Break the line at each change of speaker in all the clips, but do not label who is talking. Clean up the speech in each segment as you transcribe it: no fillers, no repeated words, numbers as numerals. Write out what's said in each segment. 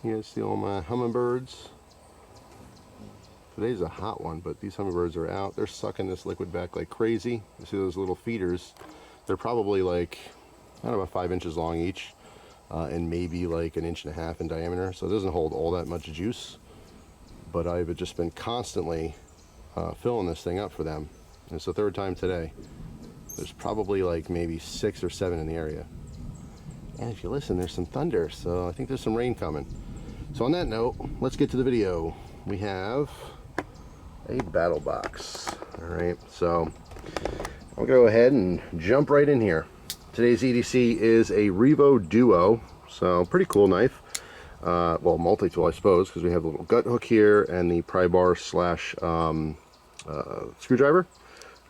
You guys see all my hummingbirds? Today's a hot one, but these hummingbirds are out. They're sucking this liquid back like crazy. You see those little feeders? They're probably like, I don't know, about 5 inches long each, and maybe like 1.5 inches in diameter. So it doesn't hold all that much juice. But I've just been constantly filling this thing up for them. And it's the 3rd time today. There's probably like maybe 6 or 7 in the area. And if you listen, there's some thunder, so I think there's some rain coming. So on that note, let's get to the video. We have a BATTLBOX. Alright, so I'll go ahead and jump right in here. Today's EDC is a Reeve Duo, so pretty cool knife. Well, multi-tool, I suppose, because we have a little gut hook here and the pry bar slash screwdriver.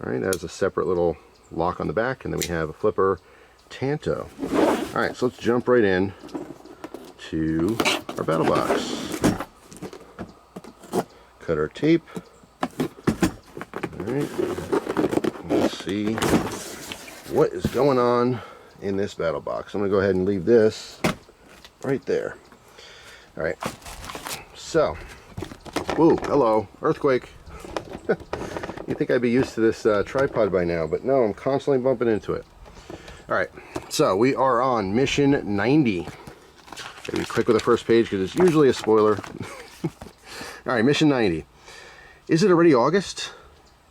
Alright, that has a separate little lock on the back, and then we have a flipper Tanto. Alright, so let's jump right in to our BATTLBOX. Cut our tape. Alright, let's see what is going on in this BATTLBOX. I'm going to go ahead and leave this right there. Alright, so, ooh, hello, earthquake. You'd think I'd be used to this tripod by now, but no, I'm constantly bumping into it. Alright, so we are on mission 90. Gotta be quick with the first page because it's usually a spoiler. Alright, mission 90. Is it already August?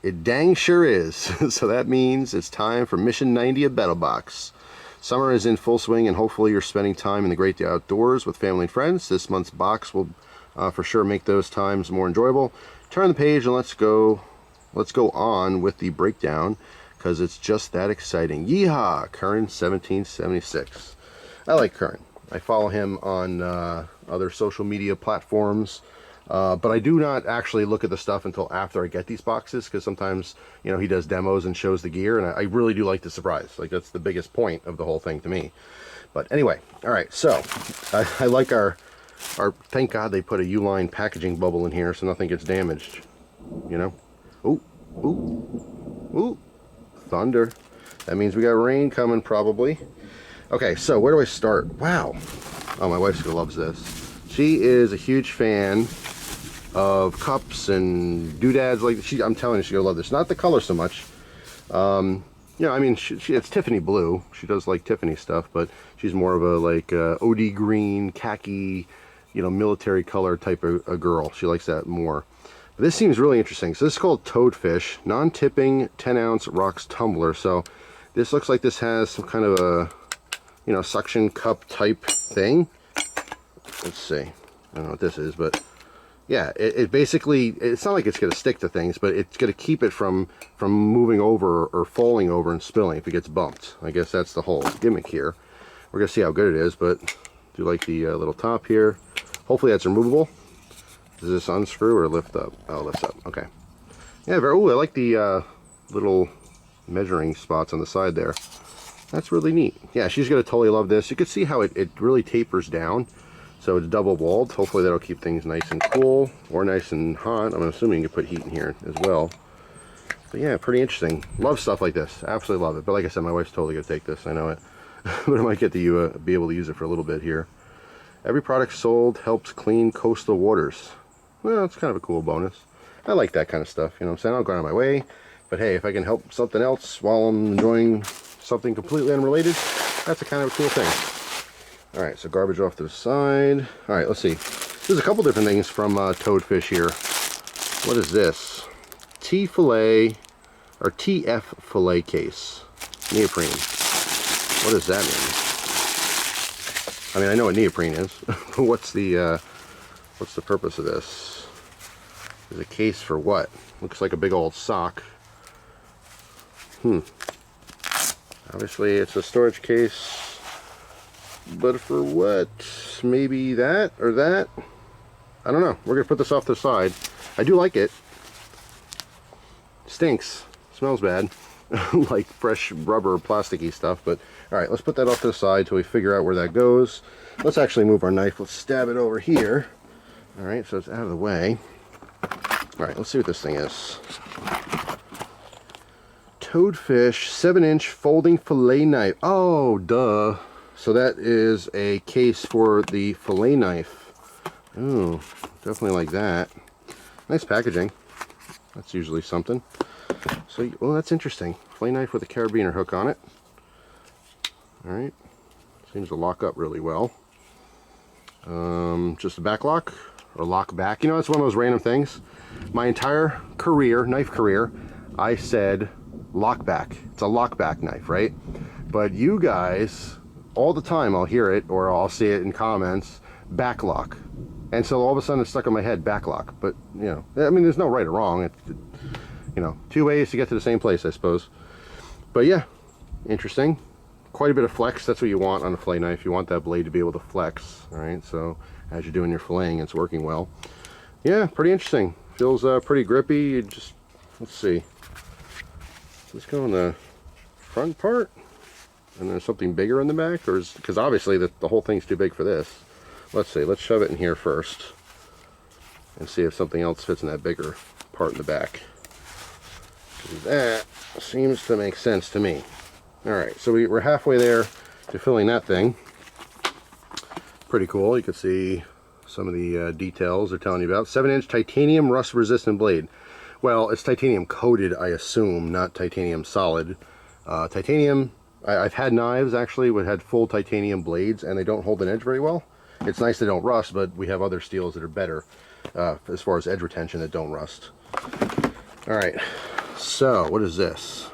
It dang sure is. So that means it's time for mission 90 of BATTLBOX. Summer is in full swing, and hopefully you're spending time in the great outdoors with family and friends. This month's box will for sure make those times more enjoyable. Turn the page and let's go on with the breakdown, because it's just that exciting. Yeehaw! Curran 1776. I like Curran. I follow him on other social media platforms, but I do not actually look at the stuff until after I get these boxes, because sometimes, you know, he does demos and shows the gear, and I really do like the surprise. Like, that's the biggest point of the whole thing to me. But anyway, all right, so I like our thank God they put a U-line packaging bubble in here so nothing gets damaged, you know. Ooh, ooh, ooh, thunder. That means we got rain coming probably. Okay, so where do I start? Wow. Oh, my wife loves this. She is a huge fan of cups and doodads. Like, I'm telling you, she's gonna love this. Not the color so much. You know, I mean, it's Tiffany blue. She does like Tiffany stuff, but she's more of a like OD green, khaki, you know, military color type of a girl. She likes that more. But this seems really interesting. So this is called Toadfish, non-tipping 10-ounce rocks tumbler. So this looks like this has some kind of a, you know, suction cup type thing. Let's see. I don't know what this is, but yeah, it basically, it's not like it's going to stick to things, but it's going to keep it from moving over or falling over and spilling if it gets bumped. I guess that's the whole gimmick here. We're going to see how good it is, but do like the little top here. Hopefully that's removable. Does this unscrew or lift up? Oh, it lifts up. Okay. Yeah, very. Oh, I like the little measuring spots on the side there. That's really neat. Yeah, she's going to totally love this. You can see how it really tapers down. So it's double walled. Hopefully that'll keep things nice and cool or nice and hot. I'm assuming you can put heat in here as well. But yeah, pretty interesting. Love stuff like this. Absolutely love it. But like I said, my wife's totally going to take this. I know it. But I might get to be able to use it for a little bit here. Every product sold helps clean coastal waters. Well, it's kind of a cool bonus. I like that kind of stuff. You know what I'm saying? I'll go out of my way. But hey, if I can help something else while I'm enjoying something completely unrelated, that's a kind of a cool thing. Alright, so garbage off to the side. Alright, let's see. There's a couple different things from Toadfish here. What is this? Fillet, or TF Fillet case. Neoprene. What does that mean? I mean, I know what neoprene is, but what's the purpose of this? Is a case for what? Looks like a big old sock. Obviously, it's a storage case. But for what? Maybe that or that? I don't know. We're going to put this off to the side. I do like it. Stinks. Smells bad. Like fresh rubber, plasticky stuff. But alright, let's put that off to the side till we figure out where that goes. Let's actually move our knife. Let's stab it over here. Alright, so it's out of the way. Alright, let's see what this thing is. Toadfish 7-inch folding fillet knife. Oh, duh. So that is a case for the fillet knife. Ooh, definitely like that. Nice packaging. That's usually something. So, well, that's interesting. Fillet knife with a carabiner hook on it. Alright. Seems to lock up really well. Just a back lock or lock back. You know, it's one of those random things. My entire career, knife career, I said lock back. It's a lock back knife, right? But you guys, all the time I'll hear it or I'll see it in comments, back lock. And so all of a sudden it's stuck in my head, back lock. But, you know, I mean, there's no right or wrong. You know, two ways to get to the same place, I suppose. But yeah, interesting. Quite a bit of flex. That's what you want on a fillet knife. You want that blade to be able to flex. All right, so as you're doing your filleting, it's working well. Yeah, pretty interesting. Feels pretty grippy. You just, let's see. Let's go on the front part, and there's something bigger in the back, or is, because obviously the whole thing's too big for this. Let's see. Let's shove it in here first, and see if something else fits in that bigger part in the back. That seems to make sense to me. Alright, so we're halfway there to filling that thing. Pretty cool. You can see some of the details they're telling you about. 7-inch titanium rust resistant blade. Well, it's titanium coated, I assume, not titanium solid. Titanium, I've had knives actually that had full titanium blades, and they don't hold an edge very well. It's nice they don't rust, but we have other steels that are better as far as edge retention that don't rust. Alright, so what is this?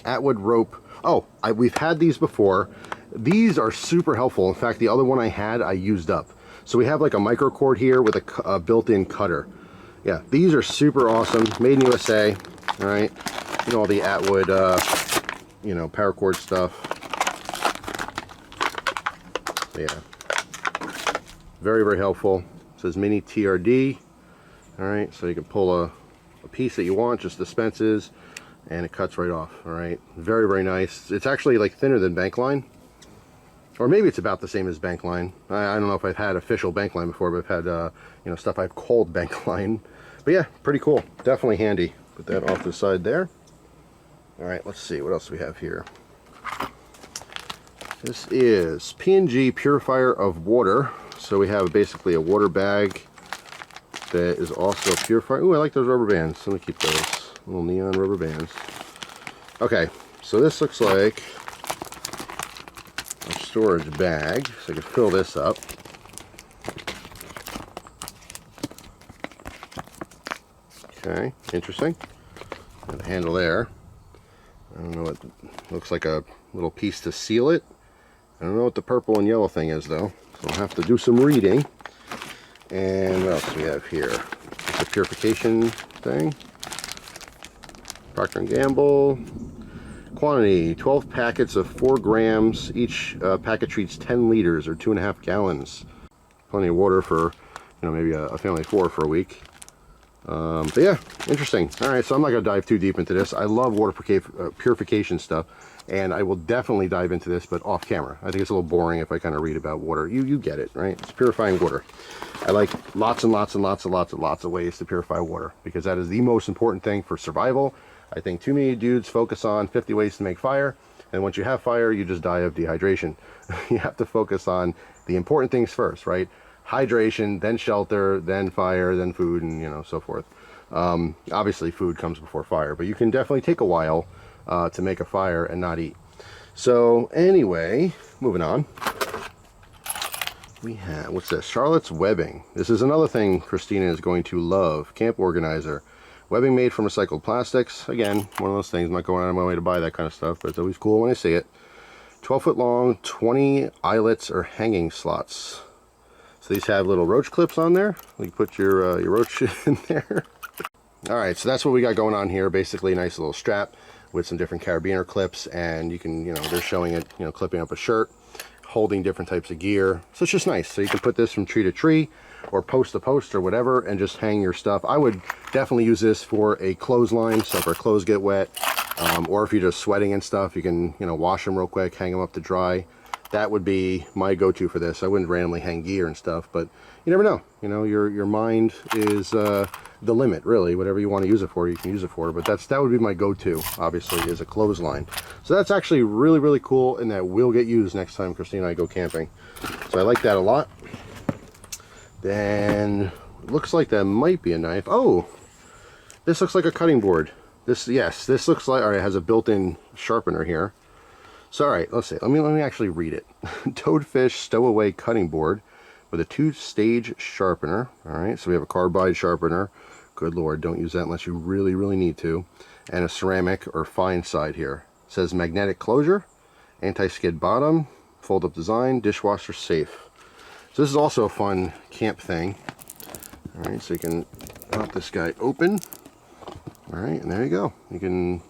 Atwood rope. Oh, we've had these before. These are super helpful. In fact, the other one I had, I used up. So we have like a micro cord here with a built-in cutter. Yeah, these are super awesome. Made in USA. All right, you know, all the Atwood, you know, paracord stuff. Yeah, very, very helpful. It says mini TRD. All right, so you can pull a piece that you want, just dispenses, and it cuts right off. All right, very, very nice. It's actually like thinner than bank line, or maybe it's about the same as bank line. I don't know if I've had official bank line before, but I've had you know, stuff I've called bank line. But yeah, pretty cool. Definitely handy. Put that off to the side there. All right, let's see what else we have here. This is P&G purifier of water. So we have basically a water bag that is also a purifier. Ooh, I like those rubber bands. Let me keep those. Little neon rubber bands. Okay, so this looks like a storage bag, so I can fill this up. Okay, interesting. Got the handle there. I don't know what, looks like a little piece to seal it. I don't know what the purple and yellow thing is though, so I'll have to do some reading. And what else do we have here? It's a purification thing. Procter & Gamble. Quantity, 12 packets of 4 grams. Each packet treats 10 liters or 2.5 gallons. Plenty of water for, you know, maybe a family of 4 for a week. But yeah, interesting. All right, so I'm not going to dive too deep into this. I love water purification stuff, and I will definitely dive into this, but off camera. I think it's a little boring if I kind of read about water. You get it, right? It's purifying water. I like lots and lots and lots and lots and lots of ways to purify water, because that is the most important thing for survival. I think too many dudes focus on 50 ways to make fire, and once you have fire, you just die of dehydration. You have to focus on the important things first, right? Hydration, then shelter, then fire, then food, and, you know, so forth. Obviously food comes before fire, but you can definitely take a while to make a fire and not eat. So anyway, moving on, we have, what's this? Charlotte's webbing. This is another thing Christina is going to love. Camp organizer. Webbing made from recycled plastics. Again, one of those things. I'm not going out of my way to buy that kind of stuff, but it's always cool when I see it. 12-foot long, 20 eyelets or hanging slots. So these have little roach clips on there. You can put your roach in there. All right, so that's what we got going on here. Basically, a nice little strap with some different carabiner clips, and you can, you know, they're showing it, you know, clipping up a shirt, holding different types of gear. So it's just nice. So you can put this from tree to tree, or post to post, or whatever, and just hang your stuff. I would definitely use this for a clothesline, so if our clothes get wet, or if you're just sweating and stuff, you can, you know, wash them real quick, hang them up to dry. That would be my go-to for this. I wouldn't randomly hang gear and stuff, but you never know. You know, your mind is the limit, really. Whatever you want to use it for, you can use it for. But that would be my go-to, obviously, is a clothesline. So that's actually really, really cool, and that will get used next time Christina and I go camping. So I like that a lot. Then looks like that might be a knife. Oh, this looks like a cutting board. This, yes, this looks like, all right, it has a built-in sharpener here. So, all right, let's see. Let me actually read it. Toadfish stowaway cutting board with a 2-stage sharpener. All right, so we have a carbide sharpener. Good Lord, don't use that unless you really, really need to. And a ceramic or fine side here. It says magnetic closure, anti-skid bottom, fold-up design, dishwasher safe. So this is also a fun camp thing. All right, so you can pop this guy open. All right, and there you go. You can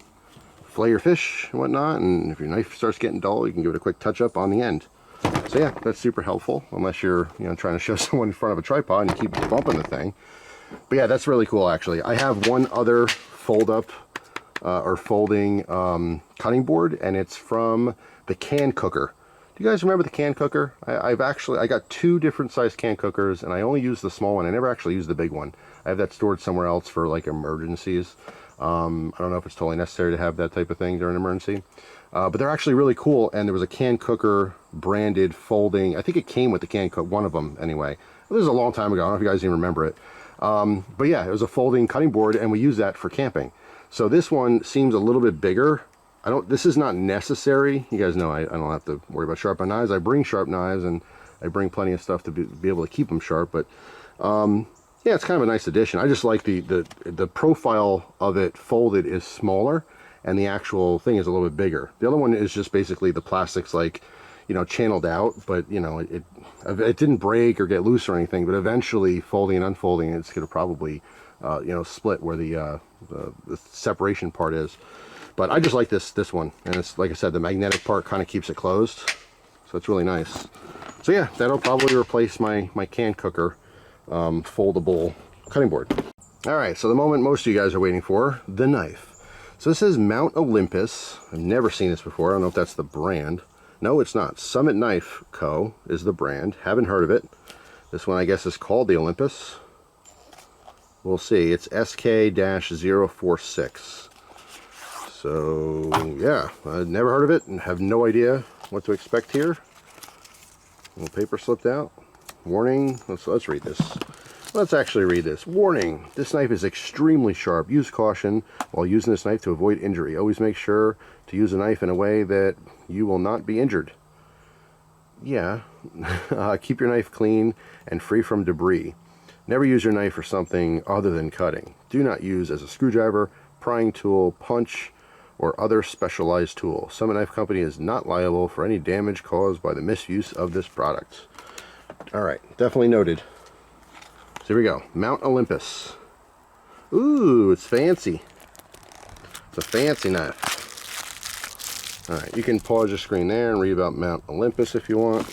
fillet your fish and whatnot, and if your knife starts getting dull, you can give it a quick touch-up on the end. So yeah, that's super helpful, unless you're trying to show someone in front of a tripod and you keep bumping the thing. But yeah, that's really cool actually. I have one other fold-up or folding cutting board, and it's from the can cooker. Do you guys remember the can cooker? I got 2 different size can cookers, and I only used the small one. I never actually used the big one. I have that stored somewhere else for like emergencies. I don't know if it's totally necessary to have that type of thing during an emergency. But they're actually really cool, and there was a can cooker branded folding. I think it came with the can cook, one of them anyway. This is a long time ago. I don't know if you guys even remember it. But yeah, it was a folding cutting board, and we use that for camping. So this one seems a little bit bigger. This is not necessary. You guys know I don't have to worry about sharp knives. I bring sharp knives, and I bring plenty of stuff to be able to keep them sharp. But yeah, it's kind of a nice addition. I just like the profile of it folded is smaller, and the actual thing is a little bit bigger. The other one is just basically the plastic's like, channeled out, but it didn't break or get loose or anything. But eventually, folding and unfolding, it's going to probably split where the separation part is. But I just like this one, and it's like I said, the magnetic part kind of keeps it closed, so it's really nice. So yeah, that'll probably replace my can cooker foldable cutting board. All right, so the moment most of you guys are waiting for, the knife. So this is Mount Olympus. I've never seen this before. I don't know if that's the brand. No, it's not. Summit Knife Co. is the brand. Haven't heard of it. This one I guess is called the Olympus. We'll see. It's SK-046. So yeah, I've never heard of it and have no idea what to expect here. A little paper slipped out. Warning. Let's read this. Let's actually read this. Warning. This knife is extremely sharp. Use caution while using this knife to avoid injury. Always make sure to use a knife in a way that you will not be injured. Yeah. Keep your knife clean and free from debris. Never use your knife for something other than cutting. Do not use as a screwdriver, prying tool, punch, or other specialized tool. Summit Knife Company is not liable for any damage caused by the misuse of this product. Alright, definitely noted. So here we go. Mount Olympus. Ooh, it's fancy. It's a fancy knife. Alright, you can pause your screen there and read about Mount Olympus if you want.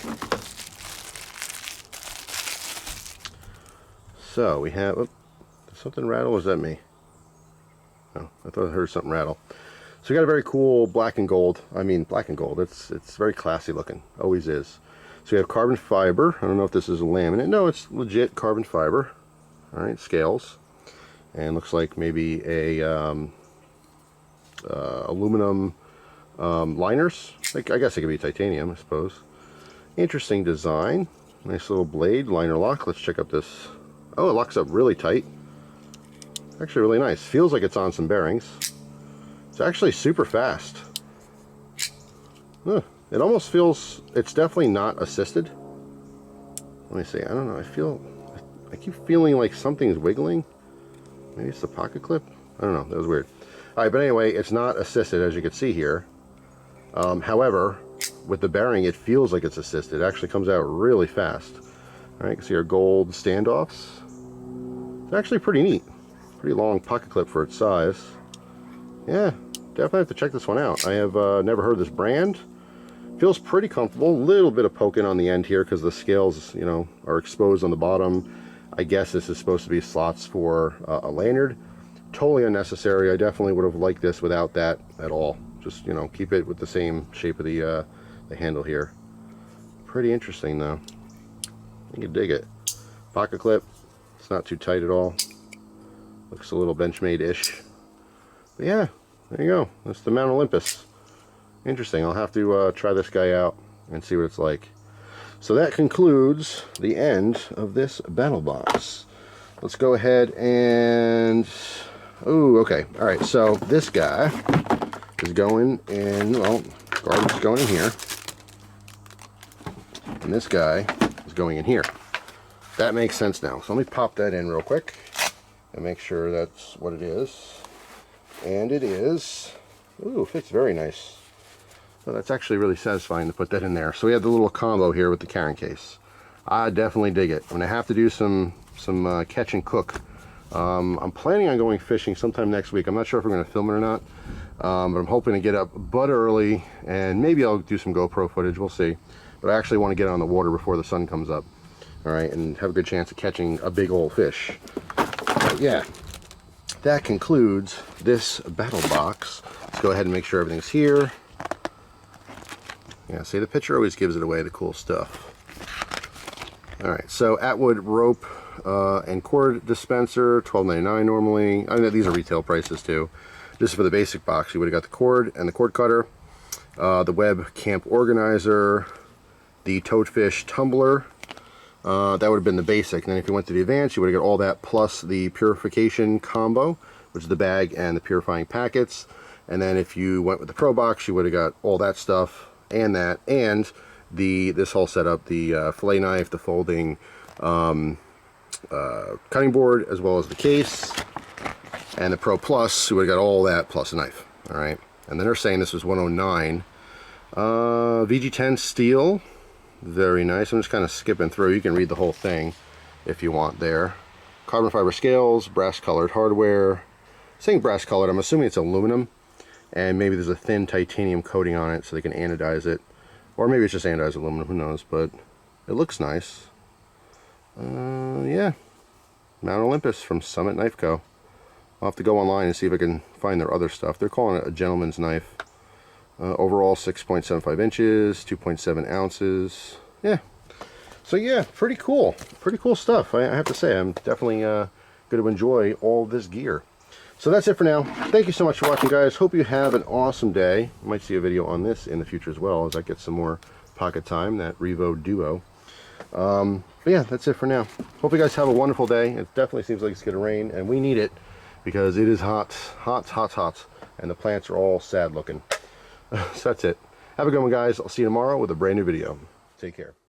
So we have, did something rattle, or was that me? Oh, I thought I heard something rattle. So we got a very cool black and gold. I mean, black and gold. It's very classy looking. Always is. So we have carbon fiber. I don't know if this is a laminate. No, it's legit carbon fiber. All right, scales, and looks like maybe a aluminum liners. I guess it could be titanium, I suppose. Interesting design. Nice little blade, liner lock. Let's check up this. Oh, it locks up really tight. Actually, really nice. Feels like it's on some bearings. It's actually super fast. It almost feels, it's definitely not assisted. Let me see, I don't know, I keep feeling like something's wiggling. Maybe it's the pocket clip? I don't know, that was weird. Alright, but anyway, it's not assisted as you can see here. However, with the bearing, it feels like it's assisted. It actually comes out really fast. Alright, you can see our gold standoffs. It's actually pretty neat. Pretty long pocket clip for its size. Yeah, definitely have to check this one out. I have never heard of this brand. Feels pretty comfortable. A little bit of poking on the end here because the scales, are exposed on the bottom. I guess this is supposed to be slots for a lanyard. Totally unnecessary. I definitely would have liked this without that at all. Just, keep it with the same shape of the handle here. Pretty interesting though. You can dig it. Pocket clip. It's not too tight at all. Looks a little Benchmade-ish. But yeah, there you go. That's the Mount Olympus. Interesting. I'll have to try this guy out and see what it's like. So that concludes the end of this battle box. Let's go ahead and... Oh, okay. All right, so this guy is going in, well, garbage is going in here. And this guy is going in here. That makes sense now. So let me pop that in real quick and make sure that's what it is. And it is. Ooh, fits very nice. So that's actually really satisfying to put that in there. So we have the little combo here with the carrying case. I definitely dig it. When I have to do some catch and cook, I'm planning on going fishing sometime next week. I'm not sure if we're going to film it or not, but I'm hoping to get up but early, and maybe I'll do some GoPro footage. We'll see. But I actually want to get on the water before the sun comes up. All right, and have a good chance of catching a big old fish. But yeah, that concludes this battle box. Let's go ahead and make sure everything's here. Yeah, see, the picture always gives it away, the cool stuff. All right, so Atwood rope and cord dispenser, $12.99 normally. I know these are retail prices too. This is for the basic box. You would have got the cord and the cord cutter, the web camp organizer, the Toadfish tumbler. That would have been the basic. And then if you went to the advanced, you would have got all that plus the purification combo, which is the bag and the purifying packets. And then if you went with the pro box, you would have got all that stuff and that, and this whole setup, the fillet knife, the folding cutting board, as well as the case, and the Pro Plus. You would have got all that plus a knife. All right, and then they're saying this was $109. VG10 steel, very nice. I'm just kind of skipping through. You can read the whole thing if you want there. Carbon fiber scales, brass colored hardware. Saying brass colored, I'm assuming it's aluminum, and maybe there's a thin titanium coating on it so they can anodize it, or maybe it's just anodized aluminum, who knows, but it looks nice. Yeah, Mount Olympus from Summit Knife Co. I'll have to go online and see if I can find their other stuff. They're calling it a gentleman's knife. Overall 6.75 inches, 2.7 ounces. Yeah, so yeah, pretty cool stuff. I have to say, I'm definitely going to enjoy all this gear. So that's it for now. Thank you so much for watching, guys. Hope you have an awesome day. I might see a video on this in the future as well, as I get some more pocket time, that Revo Duo. But yeah, that's it for now. Hope you guys have a wonderful day. It definitely seems like it's going to rain, and we need it because it is hot, and the plants are all sad looking. So that's it. Have a good one, guys. I'll see you tomorrow with a brand new video. Take care.